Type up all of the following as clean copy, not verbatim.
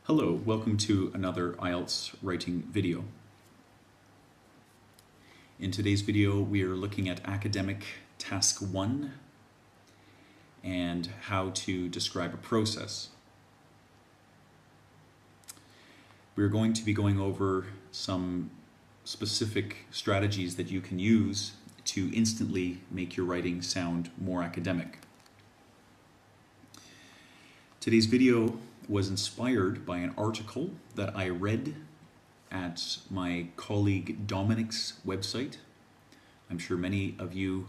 Hello, welcome to another IELTS writing video. In today's video, we are looking at academic task 1 and how to describe a process. We're going to be going over some specific strategies that you can use to instantly make your writing sound more academic. Today's video was inspired by an article that I read at my colleague Dominic's website. I'm sure many of you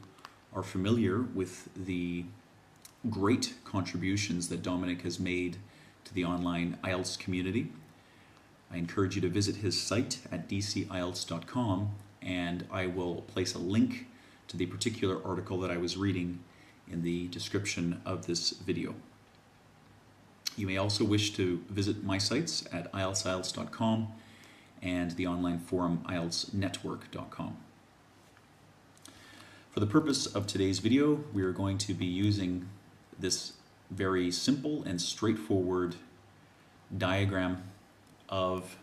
are familiar with the great contributions that Dominic has made to the online IELTS community. I encourage you to visit his site at dcielts.com, and I will place a link to the particular article that I was reading in the description of this video. You may also wish to visit my sites at ieltsielts.com and the online forum ieltsnetwork.com. For the purpose of today's video, we are going to be using this very simple and straightforward diagram of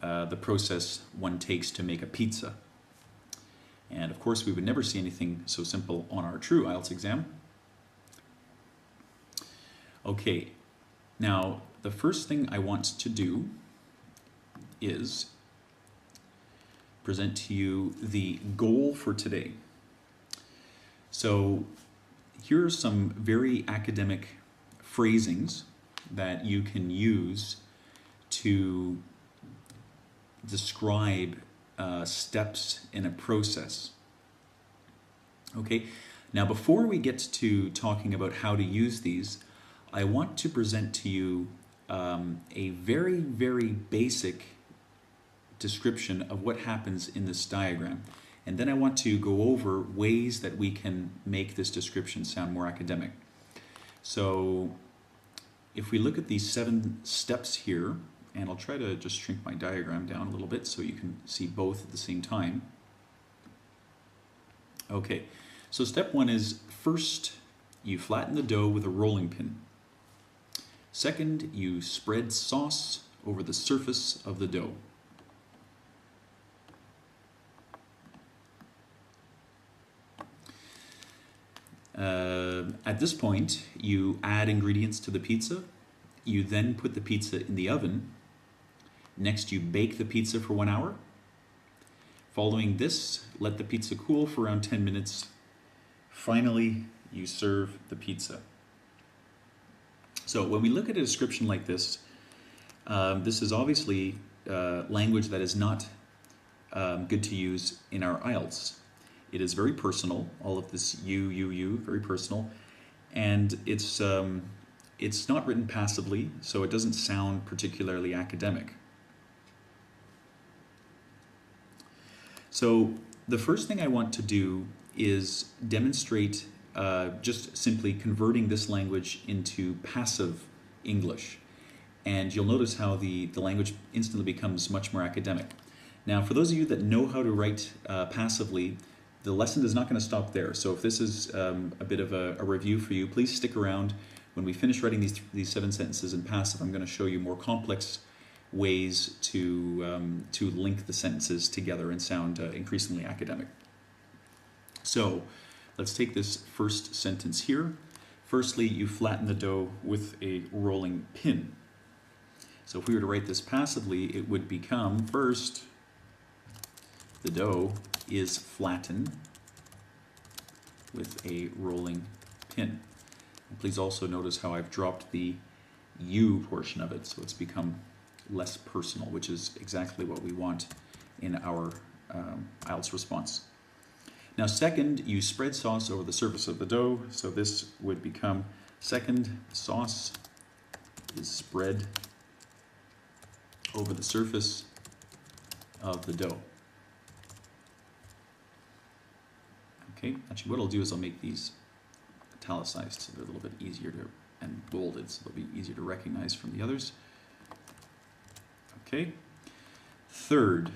the process one takes to make a pizza. And of course, we would never see anything so simple on our true IELTS exam. Okay, now the first thing I want to do is present to you the goal for today. So here are some very academic phrasings that you can use to describe steps in a process. Okay, now before we get to talking about how to use these, I want to present to you a very, very basic description of what happens in this diagram. And then I want to go over ways that we can make this description sound more academic. So if we look at these 7 steps here, and I'll try to just shrink my diagram down a little bit so you can see both at the same time. Okay, so step 1 is first you flatten the dough with a rolling pin. Second, you spread sauce over the surface of the dough. At this point, you add ingredients to the pizza. You then put the pizza in the oven. Next, you bake the pizza for 1 hour. Following this, let the pizza cool for around 10 minutes. Finally, you serve the pizza. So when we look at a description like this, this is obviously language that is not good to use in our IELTS. It is very personal, all of this you, very personal, and it's not written passively, so it doesn't sound particularly academic. So the first thing I want to do is demonstrate just simply converting this language into passive English. And you'll notice how the language instantly becomes much more academic. Now, for those of you that know how to write passively, the lesson is not going to stop there. So if this is a bit of a review for you, please stick around. When we finish writing these 7 sentences in passive, I'm going to show you more complex ways to link the sentences together and sound increasingly academic. So let's take this first sentence here. Firstly, you flatten the dough with a rolling pin. So if we were to write this passively, it would become, first, the dough is flattened with a rolling pin. And please also notice how I've dropped the you portion of it, so it's become less personal, which is exactly what we want in our IELTS response. Now second, you spread sauce over the surface of the dough. So this would become, second, sauce is spread over the surface of the dough. Okay, actually what I'll do is I'll make these italicized so they're a little bit easier to, and bolded so they'll be easier to recognize from the others. Okay, third,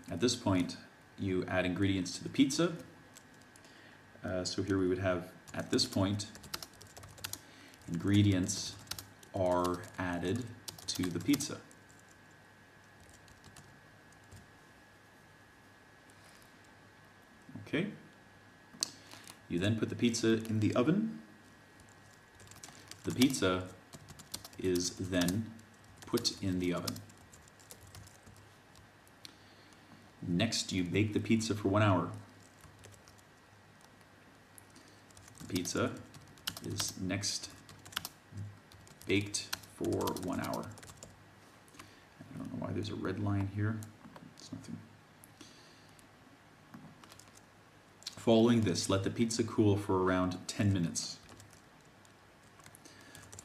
at this point, you add ingredients to the pizza. So here we would have, at this point, ingredients are added to the pizza. Okay. You then put the pizza in the oven. The pizza is then put in the oven. Next, you bake the pizza for 1 hour. The pizza is next baked for 1 hour. I don't know why there's a red line here. It's nothing. Following this, let the pizza cool for around 10 minutes.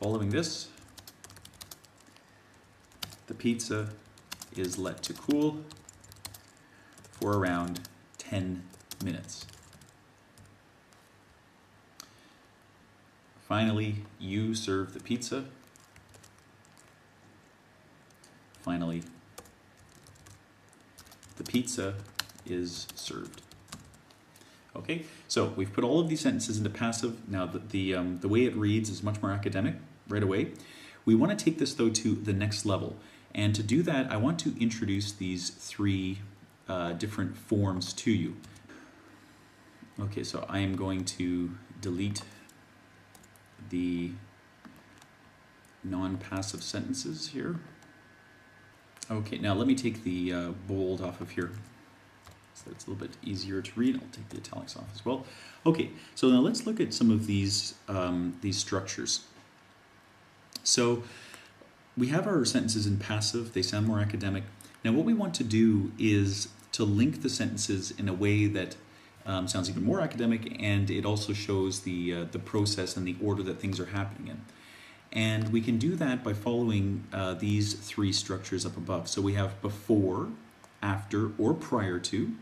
Following this, the pizza is let to cool for around 10 minutes. Finally, you serve the pizza. Finally, the pizza is served. Okay, so we've put all of these sentences into passive. Now the way it reads is much more academic right away. We want to take this though to the next level. And to do that, I want to introduce these three different forms to you. Okay, so I am going to delete the non-passive sentences here. Okay, now let me take the bold off of here so it's a little bit easier to read. I'll take the italics off as well. Okay, so now let's look at some of these structures. So we have our sentences in passive. They sound more academic. Now what we want to do is to link the sentences in a way that sounds even more academic, and it also shows the process and the order that things are happening in. And we can do that by following these three structures up above. So we have before, after, or prior to,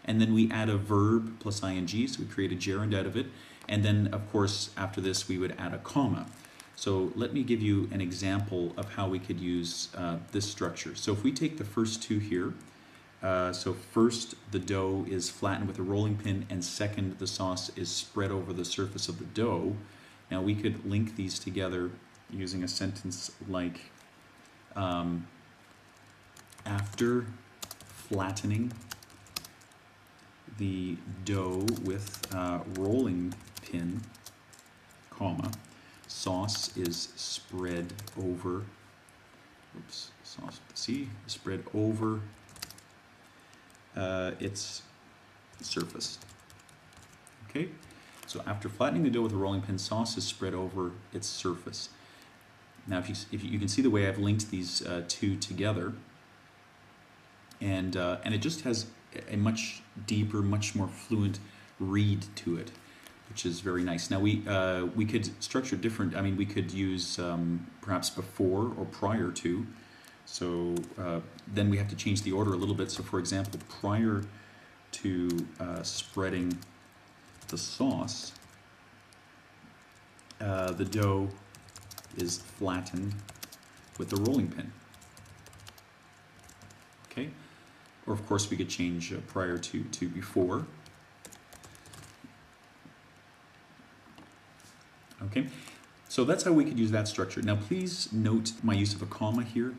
and then we add a verb plus ing, so we create a gerund out of it, and then of course after this we would add a comma. So let me give you an example of how we could use this structure. So if we take the first two here, so first the dough is flattened with a rolling pin, and second the sauce is spread over the surface of the dough. Now we could link these together using a sentence like, after flattening the dough with a rolling pin, comma, sauce is spread over, oops, sauce with the C, spread over its surface. Okay, so after flattening the dough with a rolling pin, sauce is spread over its surface. Now, if you can see the way I've linked these two together, and it just has a much deeper, much more fluent read to it, which is very nice. Now we could structure different. I mean, we could use perhaps before or prior to. So then we have to change the order a little bit. So for example, prior to spreading the sauce, the dough is flattened with a rolling pin. Okay, or of course we could change prior to before. Okay, so that's how we could use that structure. Now please note my use of a comma here,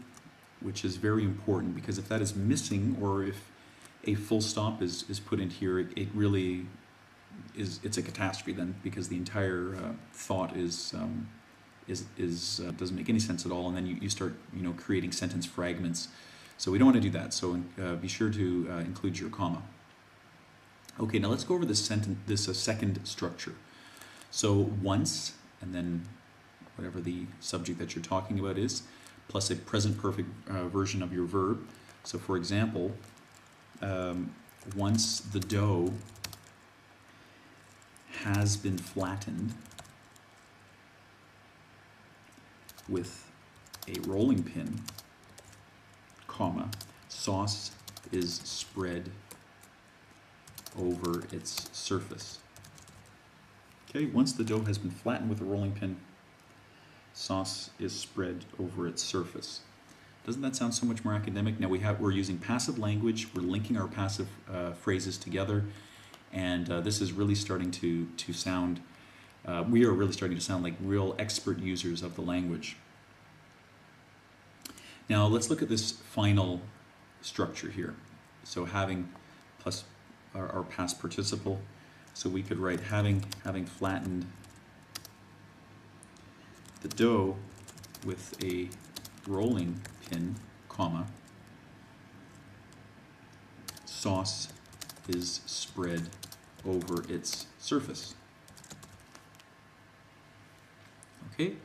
which is very important, because if that is missing, or if a full stop is put in here, it really it's a catastrophe then, because the entire thought doesn't make any sense at all, and then you start creating sentence fragments. So we don't want to do that. So be sure to include your comma. Okay, now let's go over this second structure. So once, and then whatever the subject that you're talking about is, plus a present perfect version of your verb. So for example, once the dough has been flattened with a rolling pin, comma, sauce is spread over its surface. Okay, once the dough has been flattened with a rolling pin, sauce is spread over its surface. Doesn't that sound so much more academic? Now we're using passive language, we're linking our passive phrases together, and this is really starting to sound, we are really starting to sound like real expert users of the language. Now let's look at this final structure here. So having plus our past participle. So we could write having flattened the dough with a rolling pin, comma, sauce is spread over its surface. Okay?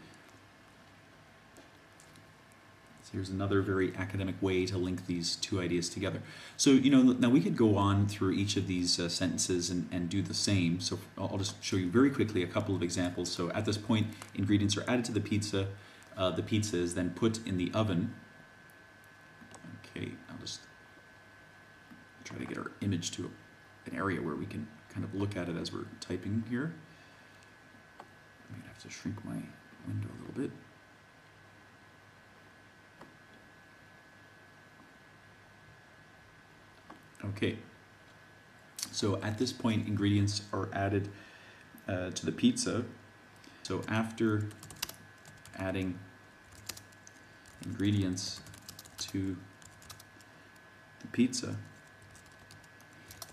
So here's another very academic way to link these two ideas together. So, you know, now we could go on through each of these sentences and do the same. So I'll just show you very quickly a couple of examples. So at this point, ingredients are added to the pizza. The pizza is then put in the oven. Okay, I'll just try to get our image to an area where we can kind of look at it as we're typing here. I'm gonna have to shrink my window a little bit. Okay, so at this point, ingredients are added to the pizza. So after adding ingredients to the pizza,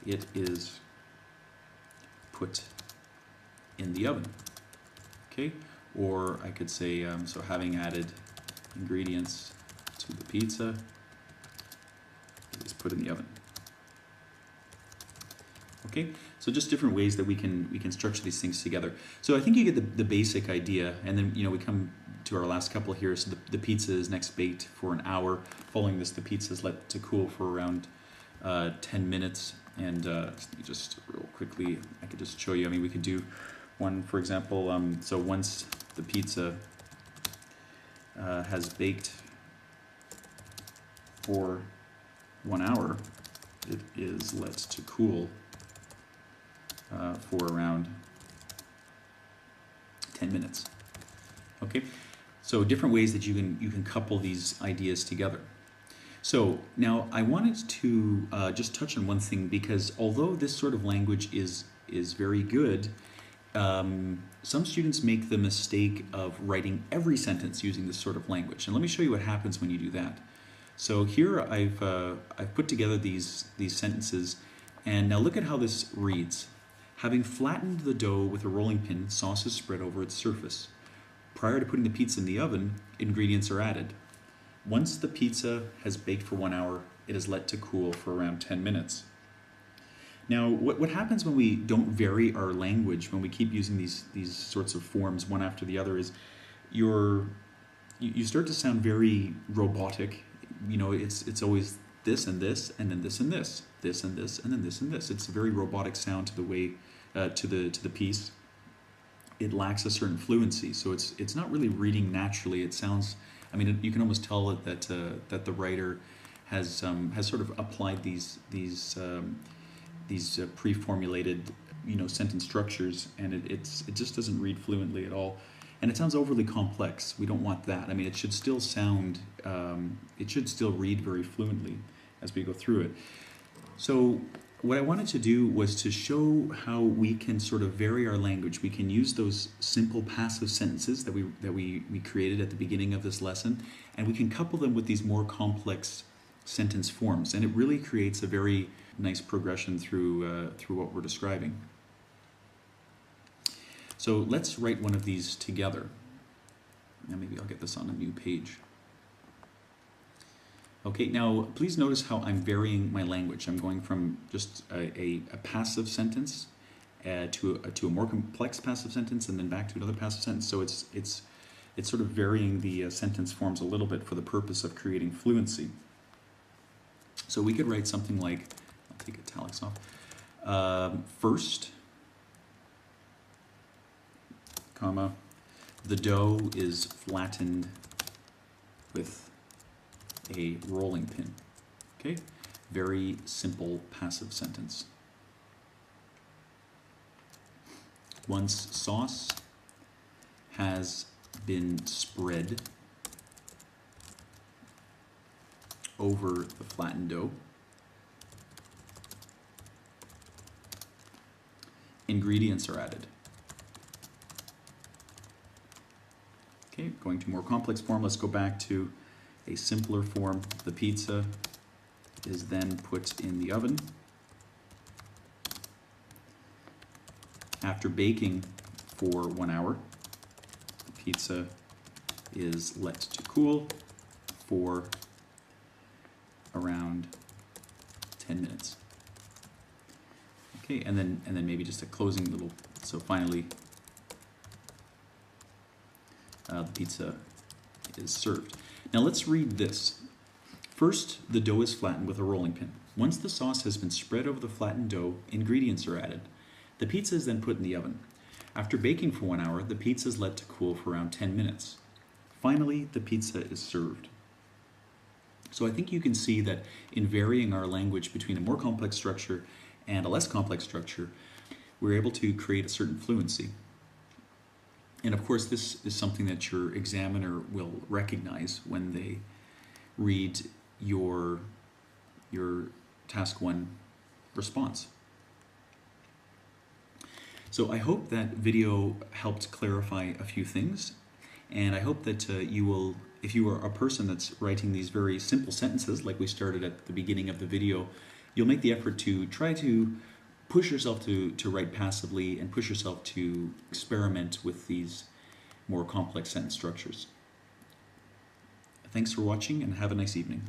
it is put in the oven. Okay, or I could say, so having added ingredients to the pizza, it is put in the oven. Okay, so just different ways that we can structure these things together. So I think you get the basic idea, and then, you know, we come to our last couple here. So the pizza is next baked for an hour. Following this, the pizza is let to cool for around 10 minutes. And just real quickly, I could just show you. I mean, we could do one, for example. So once the pizza has baked for 1 hour, it is let to cool for around 10 minutes. Okay, so different ways that you can couple these ideas together. So now I wanted to just touch on one thing, because although this sort of language is very good, some students make the mistake of writing every sentence using this sort of language. And let me show you what happens when you do that. So here I've put together these sentences, and now look at how this reads. Having flattened the dough with a rolling pin, sauce is spread over its surface. Prior to putting the pizza in the oven, ingredients are added. Once the pizza has baked for 1 hour, it is let to cool for around 10 minutes. Now, what happens when we don't vary our language, when we keep using these sorts of forms one after the other, is you start to sound very robotic. You know, it's always this and this, and then this and this, this and this, and then this and this. It's a very robotic sound to the way to the piece. It lacks a certain fluency, so it's not really reading naturally. It sounds, I mean, you can almost tell that the writer has sort of applied these pre-formulated, you know, sentence structures, and it just doesn't read fluently at all, and it sounds overly complex. We don't want that. I mean, it should still sound, it should still read very fluently as we go through it. So what I wanted to do was to show how we can sort of vary our language. We can use those simple passive sentences that we created at the beginning of this lesson, and we can couple them with these more complex sentence forms, and it really creates a very nice progression through what we're describing. So let's write one of these together. Now maybe I'll get this on a new page. Okay, now please notice how I'm varying my language. I'm going from just a passive sentence to a more complex passive sentence, and then back to another passive sentence. So it's sort of varying the sentence forms a little bit for the purpose of creating fluency. So we could write something like, I'll take italics off. First, comma, the dough is flattened with a rolling pin. Okay, very simple passive sentence. Once sauce has been spread over the flattened dough, ingredients are added. Okay, going to more complex form, let's go back to a simpler form. The pizza is then put in the oven. After baking for 1 hour, the pizza is let to cool for around 10 minutes. Okay, and then maybe just a closing little, so finally the pizza is served. Now let's read this. First, the dough is flattened with a rolling pin. Once the sauce has been spread over the flattened dough, ingredients are added. The pizza is then put in the oven. After baking for 1 hour, the pizza is let to cool for around 10 minutes. Finally, the pizza is served. So I think you can see that in varying our language between a more complex structure and a less complex structure, we're able to create a certain fluency. And of course, this is something that your examiner will recognize when they read your task 1 response. So I hope that video helped clarify a few things, and I hope that you will, if you are a person that's writing these very simple sentences like we started at the beginning of the video, you'll make the effort to try to push yourself to write passively and push yourself to experiment with these more complex sentence structures. Thanks for watching and have a nice evening.